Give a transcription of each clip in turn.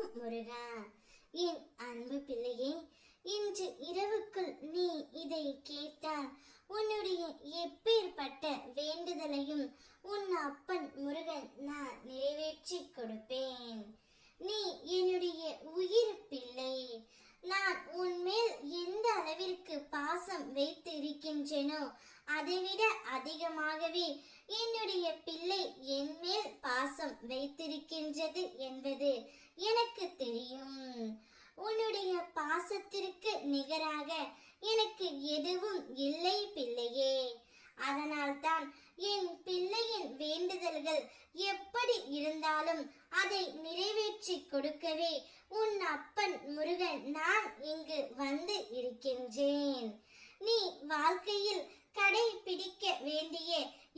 ஓம் முருகா. என் அன்பு பிள்ளையே, இன்று இரவுக்குள் நீ இதை கேட்டால் உன்னுடைய எப்பேற்பட்ட வேண்டுதலையும் உன் அப்பன் முருகன் நான் நிறைவேற்றி கொடுப்பேன். நீ என்னுடைய உயிர் பிள்ளை. நான் உன்மேல் எந்த அளவிற்கு பாசம் வைத்து இருக்கின்றேனோ அதைவிட அதிகமாகவே என்னுடைய பிள்ளை என் மேல் பாசம் வைத்திருக்கின்றது என்பது எனக்கு தெரியும். உன்னுடைய பாசத்திற்கு நிகராக எனக்கு எதுவும் இல்லை பிள்ளையே. அதனால்தான் என் பிள்ளையின் வேண்டுதல்கள் எப்படி இருந்தாலும் அதை நிறைவேற்றி கொடுக்கவே உன் அப்பன் முருகன் நான் இங்கு வந்து இருக்கின்றேன். நீ வாழ்க்கையில் கடைபிடிக்க வேண்டிய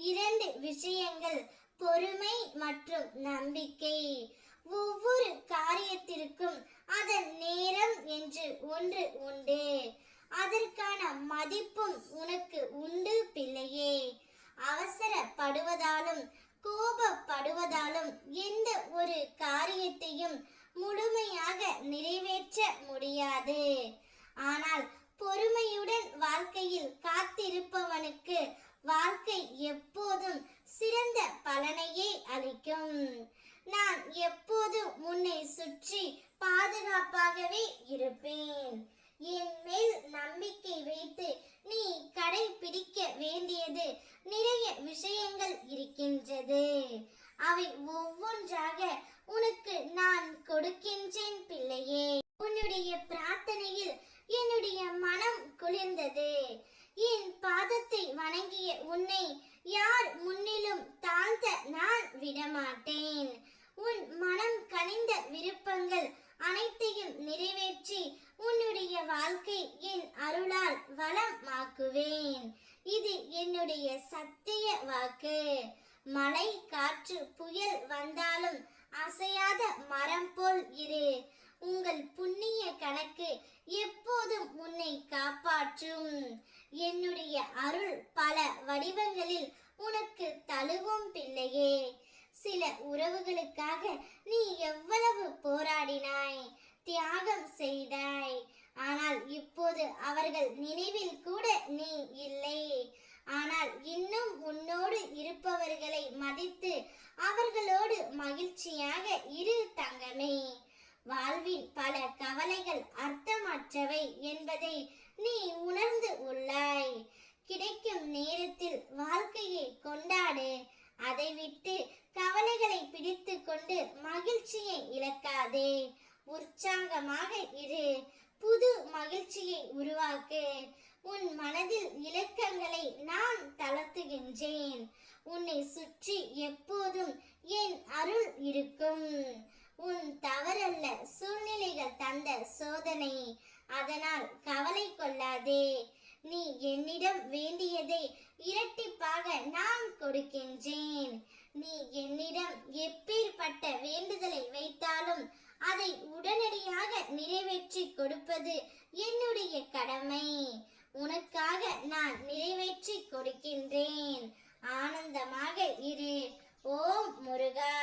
2 விஷயங்கள் பொறுமை மற்றும் நம்பிக்கை. ஒவ்வொரு காரியத்திற்கும் அதன் நேரம் என்று ஒன்று உண்டு. அதற்கான மதிப்பும் உனக்கு உண்டு பிள்ளையே. அவசரப்படுவதாலும் கோபப்படுவதாலும் எந்த ஒரு காரியத்தையும் முழுமையாக நிறைவேற்ற முடியாது. ஆனால் பொறுமையுடன் வாழ்க்கையில் காத்திருப்பவனுக்கு வாழ்க்கை எப்போதும் சிறந்த பலனையே அளிக்கும். நான் எப்போதும் உன்னை சுற்றி பாதுகாப்பாகவே இருப்பேன். என் மேல் நம்பிக்கை வைத்து நீ கடைபிடிக்க வேண்டியது நிறைய விஷயங்கள் இருக்கின்றது. அவை ஒவ்வொன்றாக உனக்கு நான் கொடுக்கின்றேன் பிள்ளையே. உன்னுடைய பிரார்த்தனையில் என்னுடைய மனம் குளிர்ந்தது. என் பாதத்தை வணங்கிய உன்னை யார் முன்னிலும் தாழ்த்த நான் விடமாட்டேன். உன் மனம் கனிந்த விருப்பங்கள் அனைத்தையும் நிறைவேற்றி உன்னுடைய வாழ்க்கை என் அருளால் வளமாக்குவேன். இது என்னுடைய சத்திய வாக்கு. மழை காற்று புயல் வந்தாலும் அசையாத மரம் போல் இரு. உங்கள் புண்ணிய கணக்கு எப்போதும் உன்னை காப்பாற்றும். என்னுடைய அருள் பல வடிவங்களில் உனக்கு தழுவும் பிள்ளையே. சில உறவுகளுக்காக நீ எவ்வளவு போராடினாய், தியாகம் செய்தாய். ஆனால் இப்போது அவர்கள் நினைவில் கூட நீ இல்லை. ஆனால் இன்னும் உன்னோடு இருப்பவர்களை மதித்து அவர்களோடு மகிழ்ச்சியாக இரு தங்கமே. வாழ்வின் பல கவலைகள் அர்த்தமற்றவை என்பதை நீ உணர்ந்து உள்ளாய். கிடைக்கும் நேரத்தில் வாழ்க்கையை கொண்டாடு. அதை விட்டு கவலைகளை பிடித்து கொண்டு மகிழ்ச்சியை இழக்காதே. உற்சாகமாக இரு. புது மகிழ்ச்சியை உருவாக்கு. உன் மனதில் இலக்கங்களை நான் தளர்த்துகின்றேன். உன்னை சுற்றி எப்போதும் என் அருள் இருக்கும். உன் தவறல்ல, சூழ்நிலைகள் தந்த சோதனை. அதனால் கவலை கொள்ளாதே. நீ என்னிடம் வேண்டியதை இரட்டிப்பாக நான் கொடுக்கின்றேன். நீ என்னிடம் எப்பேற்பட்ட வேண்டுதலை வைத்தாலும் அதை உடனடியாக நிறைவேற்றி கொடுப்பது என்னுடைய கடமை. உனக்காக நான் நிறைவேற்றி கொடுக்கின்றேன். ஆனந்தமாக இரு. ஓம் முருகா.